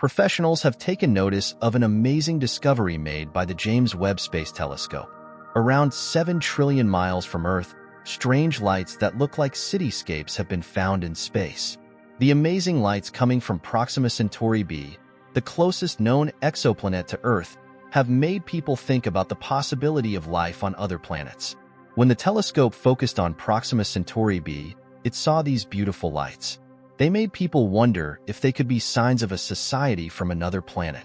professionals have taken notice of an amazing discovery made by the James Webb Space Telescope. Around 7 trillion miles from Earth, strange lights that look like cityscapes have been found in space. The amazing lights coming from Proxima Centauri b, the closest known exoplanet to Earth, have made people think about the possibility of life on other planets. When the telescope focused on Proxima Centauri b, it saw these beautiful lights. They made people wonder if they could be signs of a society from another planet.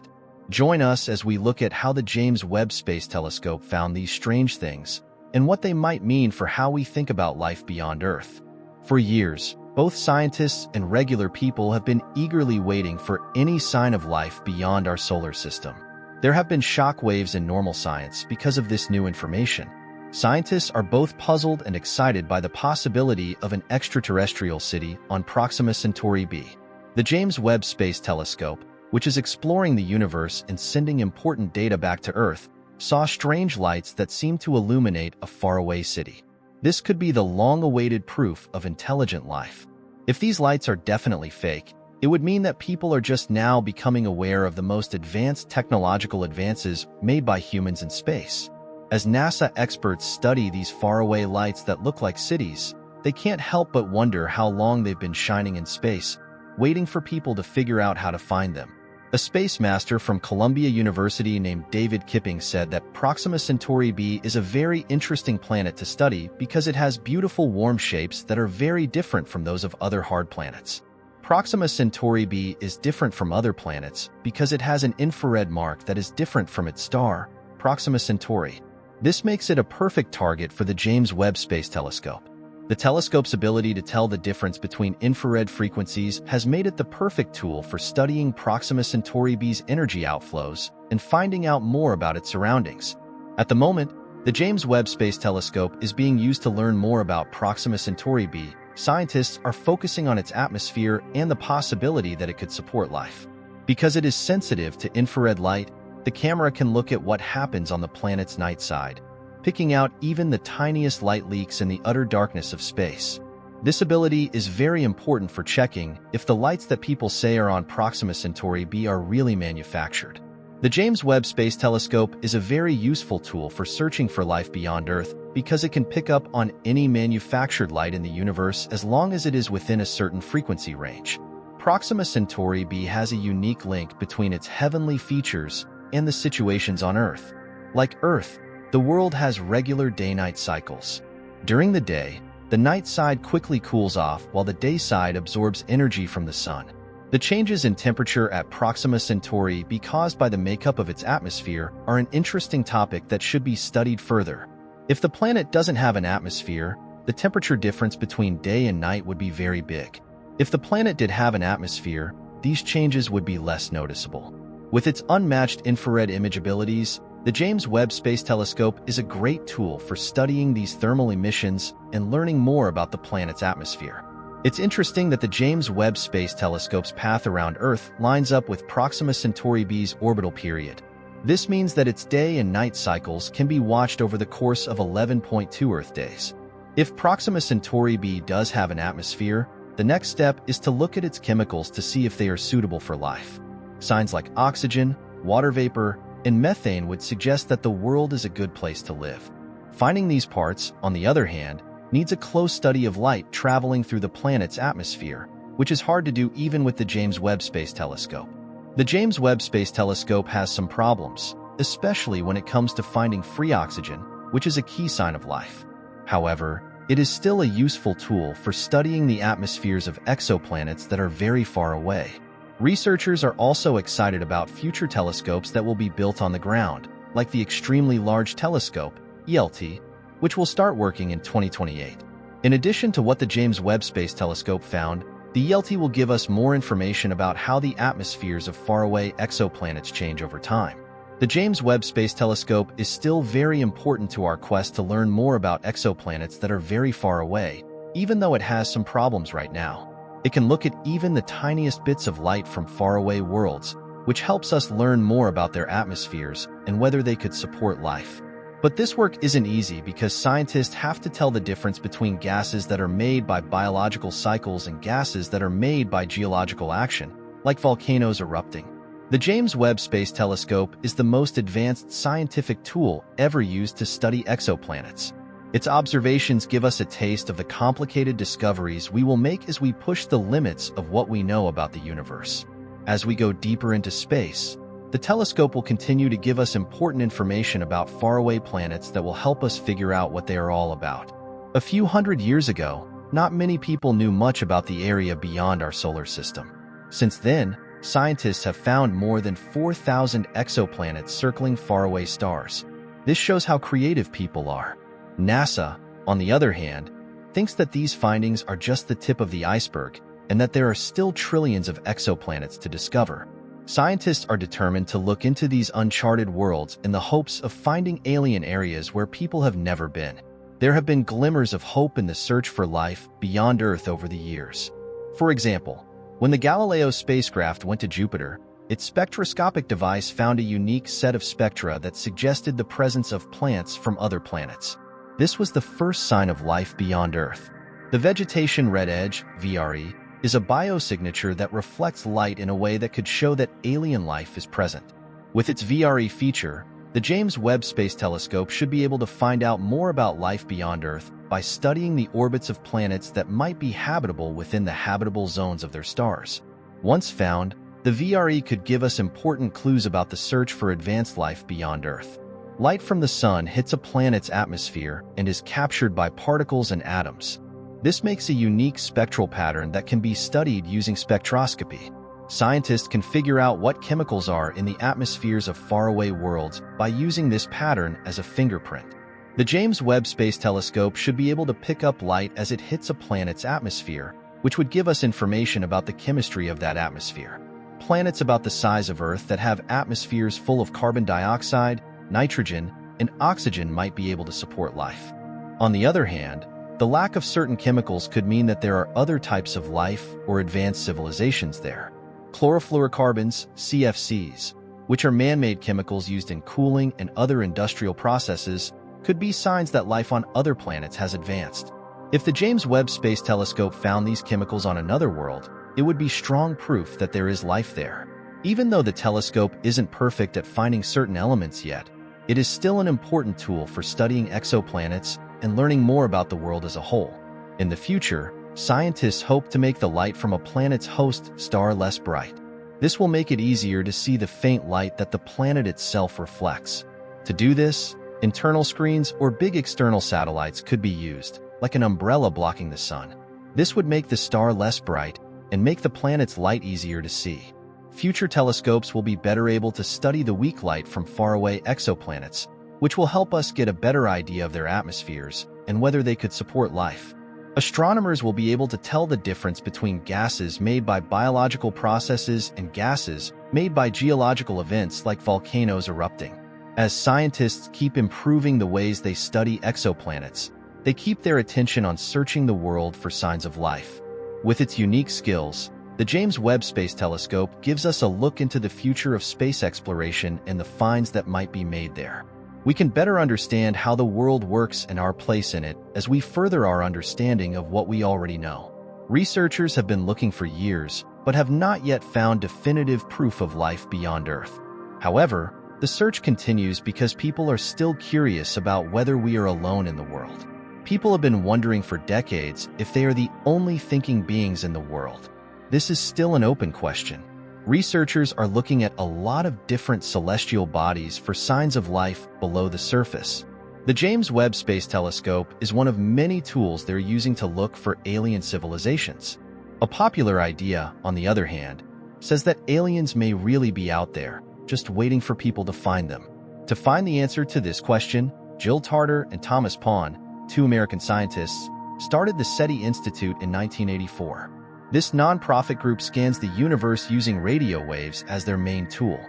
Join us as we look at how the James Webb Space Telescope found these strange things and what they might mean for how we think about life beyond Earth. For years, both scientists and regular people have been eagerly waiting for any sign of life beyond our solar system. There have been shock waves in normal science because of this new information. Scientists are both puzzled and excited by the possibility of an extraterrestrial city on Proxima Centauri b. The James Webb Space Telescope, which is exploring the universe and sending important data back to Earth, saw strange lights that seem to illuminate a faraway city. This could be the long-awaited proof of intelligent life. If these lights are definitely fake, it would mean that people are just now becoming aware of the most advanced technological advances made by humans in space. As NASA experts study these faraway lights that look like cities, they can't help but wonder how long they've been shining in space, waiting for people to figure out how to find them. A space master from Columbia University named David Kipping said that Proxima Centauri b is a very interesting planet to study because it has beautiful warm shapes that are very different from those of other hard planets. Proxima Centauri b is different from other planets because it has an infrared mark that is different from its star, Proxima Centauri. This makes it a perfect target for the James Webb Space Telescope. The telescope's ability to tell the difference between infrared frequencies has made it the perfect tool for studying Proxima Centauri b's energy outflows and finding out more about its surroundings. At the moment, the James Webb Space Telescope is being used to learn more about Proxima Centauri b. Scientists are focusing on its atmosphere and the possibility that it could support life. Because it is sensitive to infrared light, the camera can look at what happens on the planet's night side, picking out even the tiniest light leaks in the utter darkness of space. This ability is very important for checking if the lights that people say are on Proxima Centauri b are really manufactured. The James Webb Space Telescope is a very useful tool for searching for life beyond Earth because it can pick up on any manufactured light in the universe as long as it is within a certain frequency range. Proxima Centauri b has a unique link between its heavenly features and the situations on Earth. Like Earth, the world has regular day-night cycles. During the day, the night side quickly cools off while the day side absorbs energy from the sun. The changes in temperature at Proxima Centauri b caused by the makeup of its atmosphere are an interesting topic that should be studied further. If the planet doesn't have an atmosphere, the temperature difference between day and night would be very big. If the planet did have an atmosphere, these changes would be less noticeable. With its unmatched infrared image abilities, the James Webb Space Telescope is a great tool for studying these thermal emissions and learning more about the planet's atmosphere. It's interesting that the James Webb Space Telescope's path around Earth lines up with Proxima Centauri b's orbital period. This means that its day and night cycles can be watched over the course of 11.2 Earth days. If Proxima Centauri b does have an atmosphere, the next step is to look at its chemicals to see if they are suitable for life. Signs like oxygen, water vapor, and methane would suggest that the world is a good place to live. Finding these parts, on the other hand, needs a close study of light traveling through the planet's atmosphere, which is hard to do even with the James Webb Space Telescope. The James Webb Space Telescope has some problems, especially when it comes to finding free oxygen, which is a key sign of life. However, it is still a useful tool for studying the atmospheres of exoplanets that are very far away. Researchers are also excited about future telescopes that will be built on the ground, like the Extremely Large Telescope, ELT, which will start working in 2028. In addition to what the James Webb Space Telescope found, the ELT will give us more information about how the atmospheres of faraway exoplanets change over time. The James Webb Space Telescope is still very important to our quest to learn more about exoplanets that are very far away, even though it has some problems right now. It can look at even the tiniest bits of light from faraway worlds, which helps us learn more about their atmospheres and whether they could support life. But this work isn't easy because scientists have to tell the difference between gases that are made by biological cycles and gases that are made by geological action, like volcanoes erupting. The James Webb Space Telescope is the most advanced scientific tool ever used to study exoplanets. Its observations give us a taste of the complicated discoveries we will make as we push the limits of what we know about the universe. As we go deeper into space, the telescope will continue to give us important information about faraway planets that will help us figure out what they are all about. A few hundred years ago, not many people knew much about the area beyond our solar system. Since then, scientists have found more than 4,000 exoplanets circling faraway stars. This shows how creative people are. NASA, on the other hand, thinks that these findings are just the tip of the iceberg and that there are still trillions of exoplanets to discover. Scientists are determined to look into these uncharted worlds in the hopes of finding alien areas where people have never been. There have been glimmers of hope in the search for life beyond Earth over the years. For example, when the Galileo spacecraft went to Jupiter, its spectroscopic device found a unique set of spectra that suggested the presence of plants from other planets. This was the first sign of life beyond Earth. The vegetation red edge, VRE, is a biosignature that reflects light in a way that could show that alien life is present. With its VRE feature, the James Webb Space Telescope should be able to find out more about life beyond Earth by studying the orbits of planets that might be habitable within the habitable zones of their stars. Once found, the VRE could give us important clues about the search for advanced life beyond Earth. Light from the sun hits a planet's atmosphere and is captured by particles and atoms. This makes a unique spectral pattern that can be studied using spectroscopy. Scientists can figure out what chemicals are in the atmospheres of faraway worlds by using this pattern as a fingerprint. The James Webb Space Telescope should be able to pick up light as it hits a planet's atmosphere, which would give us information about the chemistry of that atmosphere. Planets about the size of Earth that have atmospheres full of carbon dioxide, nitrogen, and oxygen might be able to support life. On the other hand, the lack of certain chemicals could mean that there are other types of life or advanced civilizations there. Chlorofluorocarbons, CFCs, which are man-made chemicals used in cooling and other industrial processes, could be signs that life on other planets has advanced. If the James Webb Space Telescope found these chemicals on another world, it would be strong proof that there is life there. Even though the telescope isn't perfect at finding certain elements yet, it is still an important tool for studying exoplanets and learning more about the world as a whole. In the future, scientists hope to make the light from a planet's host star less bright. This will make it easier to see the faint light that the planet itself reflects. To do this, internal screens or big external satellites could be used, like an umbrella blocking the sun. This would make the star less bright and make the planet's light easier to see. Future telescopes will be better able to study the weak light from faraway exoplanets, which will help us get a better idea of their atmospheres and whether they could support life. Astronomers will be able to tell the difference between gases made by biological processes and gases made by geological events like volcanoes erupting. As scientists keep improving the ways they study exoplanets, they keep their attention on searching the world for signs of life. With its unique skills, the James Webb Space Telescope gives us a look into the future of space exploration and the finds that might be made there. We can better understand how the world works and our place in it as we further our understanding of what we already know. Researchers have been looking for years, but have not yet found definitive proof of life beyond Earth. However, the search continues because people are still curious about whether we are alone in the world. People have been wondering for decades if they are the only thinking beings in the world. This is still an open question. Researchers are looking at a lot of different celestial bodies for signs of life below the surface. The James Webb Space Telescope is one of many tools they're using to look for alien civilizations. A popular idea, on the other hand, says that aliens may really be out there, just waiting for people to find them. To find the answer to this question, Jill Tarter and Thomas Pond, two American scientists, started the SETI Institute in 1984. This nonprofit group scans the universe using radio waves as their main tool.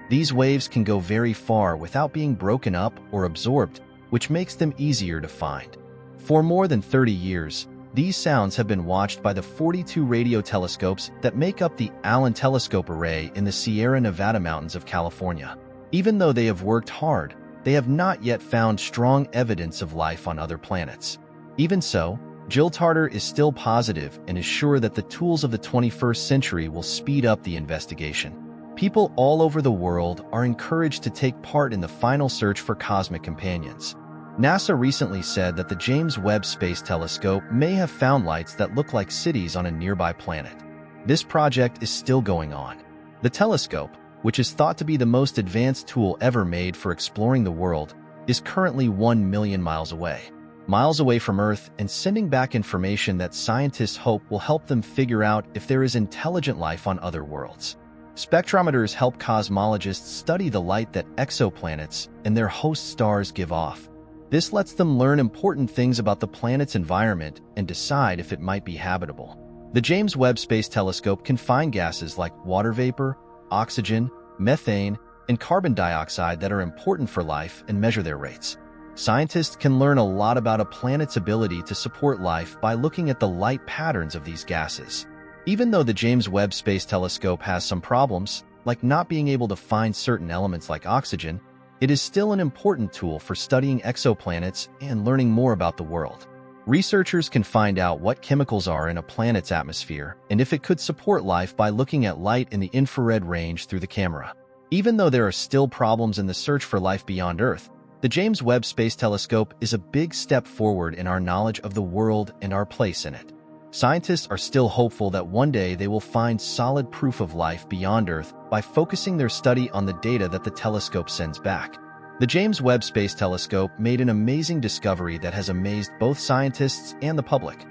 These waves can go very far without being broken up or absorbed, which makes them easier to find. For more than 30 years, these sounds have been watched by the 42 radio telescopes that make up the Allen Telescope Array in the Sierra Nevada mountains of California. Even though they have worked hard, they have not yet found strong evidence of life on other planets. Even so, Jill Tarter is still positive and is sure that the tools of the 21st century will speed up the investigation. People all over the world are encouraged to take part in the final search for cosmic companions. NASA recently said that the James Webb Space Telescope may have found lights that look like cities on a nearby planet. This project is still going on. The telescope, which is thought to be the most advanced tool ever made for exploring the world, is currently 1 million miles away from Earth, and sending back information that scientists hope will help them figure out if there is intelligent life on other worlds. Spectrometers help cosmologists study the light that exoplanets and their host stars give off. This lets them learn important things about the planet's environment and decide if it might be habitable. The James Webb Space Telescope can find gases like water vapor, oxygen, methane, and carbon dioxide that are important for life and measure their rates. Scientists can learn a lot about a planet's ability to support life by looking at the light patterns of these gases. Even though the James Webb Space Telescope has some problems, like not being able to find certain elements like oxygen, it is still an important tool for studying exoplanets and learning more about the world. Researchers can find out what chemicals are in a planet's atmosphere and if it could support life by looking at light in the infrared range through the camera. Even though there are still problems in the search for life beyond Earth, the James Webb Space Telescope is a big step forward in our knowledge of the world and our place in it. Scientists are still hopeful that one day they will find solid proof of life beyond Earth by focusing their study on the data that the telescope sends back. The James Webb Space Telescope made an amazing discovery that has amazed both scientists and the public.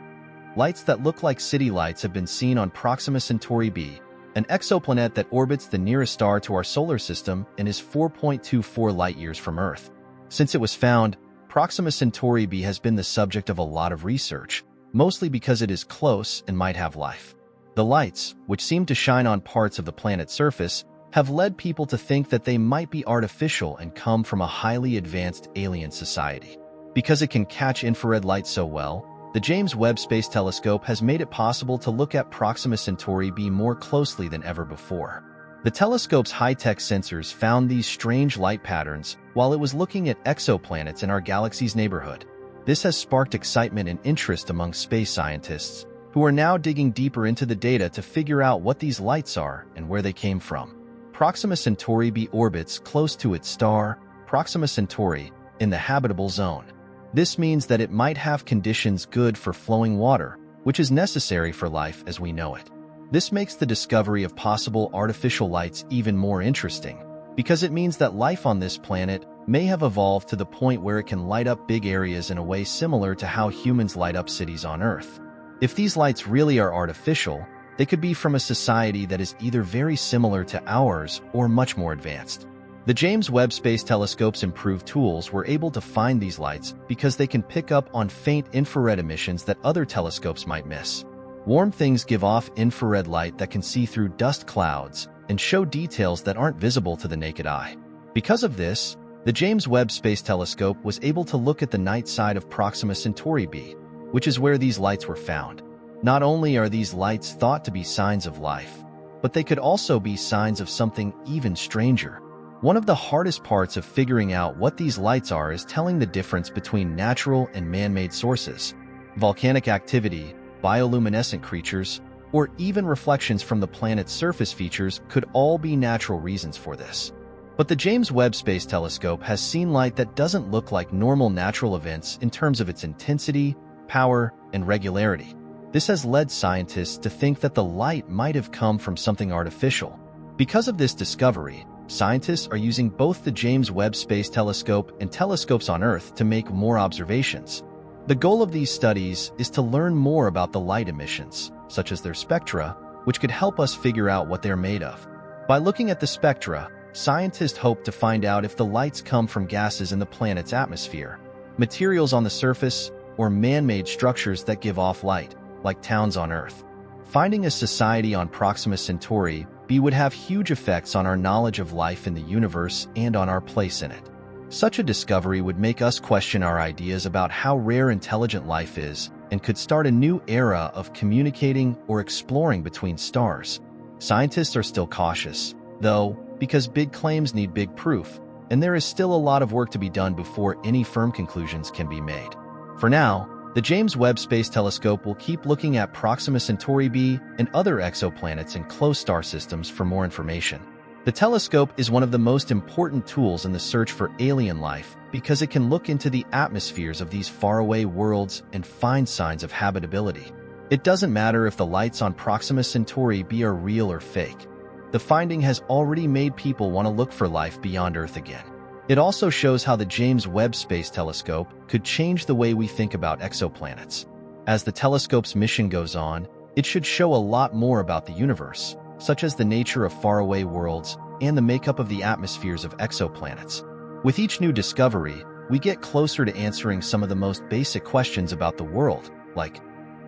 Lights that look like city lights have been seen on Proxima Centauri b, an exoplanet that orbits the nearest star to our solar system and is 4.24 light-years from Earth. Since it was found, Proxima Centauri b has been the subject of a lot of research, mostly because it is close and might have life. The lights, which seem to shine on parts of the planet's surface, have led people to think that they might be artificial and come from a highly advanced alien society. Because it can catch infrared light so well, the James Webb Space Telescope has made it possible to look at Proxima Centauri b more closely than ever before. The telescope's high-tech sensors found these strange light patterns while it was looking at exoplanets in our galaxy's neighborhood. This has sparked excitement and interest among space scientists, who are now digging deeper into the data to figure out what these lights are and where they came from. Proxima Centauri b orbits close to its star, Proxima Centauri, in the habitable zone. This means that it might have conditions good for flowing water, which is necessary for life as we know it. This makes the discovery of possible artificial lights even more interesting, because it means that life on this planet may have evolved to the point where it can light up big areas in a way similar to how humans light up cities on Earth. If these lights really are artificial, they could be from a society that is either very similar to ours or much more advanced. The James Webb Space Telescope's improved tools were able to find these lights because they can pick up on faint infrared emissions that other telescopes might miss. Warm things give off infrared light that can see through dust clouds and show details that aren't visible to the naked eye. Because of this, the James Webb Space Telescope was able to look at the night side of Proxima Centauri b, which is where these lights were found. Not only are these lights thought to be signs of life, but they could also be signs of something even stranger. One of the hardest parts of figuring out what these lights are is telling the difference between natural and man-made sources. Volcanic activity, bioluminescent creatures, or even reflections from the planet's surface features could all be natural reasons for this. But the James Webb Space Telescope has seen light that doesn't look like normal natural events in terms of its intensity, power, and regularity. This has led scientists to think that the light might have come from something artificial. Because of this discovery, scientists are using both the James Webb Space Telescope and telescopes on Earth to make more observations. The goal of these studies is to learn more about the light emissions, such as their spectra, which could help us figure out what they're made of. By looking at the spectra, scientists hope to find out if the lights come from gases in the planet's atmosphere, materials on the surface, or man-made structures that give off light, like towns on Earth. Finding a society on Proxima Centauri b would have huge effects on our knowledge of life in the universe and on our place in it. Such a discovery would make us question our ideas about how rare intelligent life is and could start a new era of communicating or exploring between stars. Scientists are still cautious, though, because big claims need big proof, and there is still a lot of work to be done before any firm conclusions can be made. For now, the James Webb Space Telescope will keep looking at Proxima Centauri b and other exoplanets and close star systems for more information. The telescope is one of the most important tools in the search for alien life because it can look into the atmospheres of these faraway worlds and find signs of habitability. It doesn't matter if the lights on Proxima Centauri b are real or fake. The finding has already made people want to look for life beyond Earth again. It also shows how the James Webb Space Telescope could change the way we think about exoplanets. As the telescope's mission goes on, it should show a lot more about the universe, such as the nature of faraway worlds and the makeup of the atmospheres of exoplanets. With each new discovery, we get closer to answering some of the most basic questions about the world, like,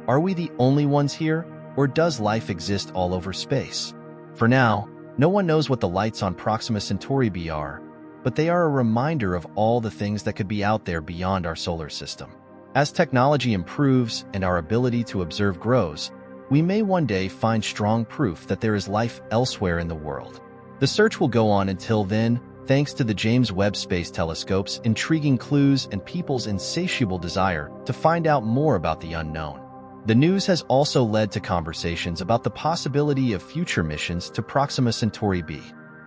are we the only ones here, or does life exist all over space? For now, no one knows what the lights on Proxima Centauri b are, but they are a reminder of all the things that could be out there beyond our solar system. As technology improves and our ability to observe grows, we may one day find strong proof that there is life elsewhere in the world. The search will go on until then, thanks to the James Webb Space Telescope's intriguing clues and people's insatiable desire to find out more about the unknown. The news has also led to conversations about the possibility of future missions to Proxima Centauri b.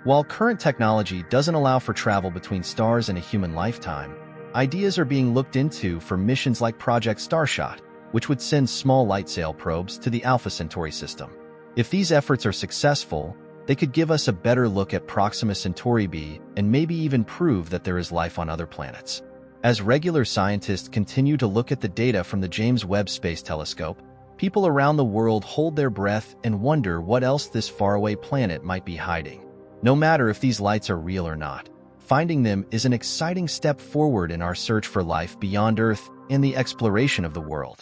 While current technology doesn't allow for travel between stars in a human lifetime, ideas are being looked into for missions like Project Starshot, which would send small light sail probes to the Alpha Centauri system. If these efforts are successful, they could give us a better look at Proxima Centauri b and maybe even prove that there is life on other planets. As regular scientists continue to look at the data from the James Webb Space Telescope, people around the world hold their breath and wonder what else this faraway planet might be hiding. No matter if these lights are real or not, finding them is an exciting step forward in our search for life beyond Earth and the exploration of the world.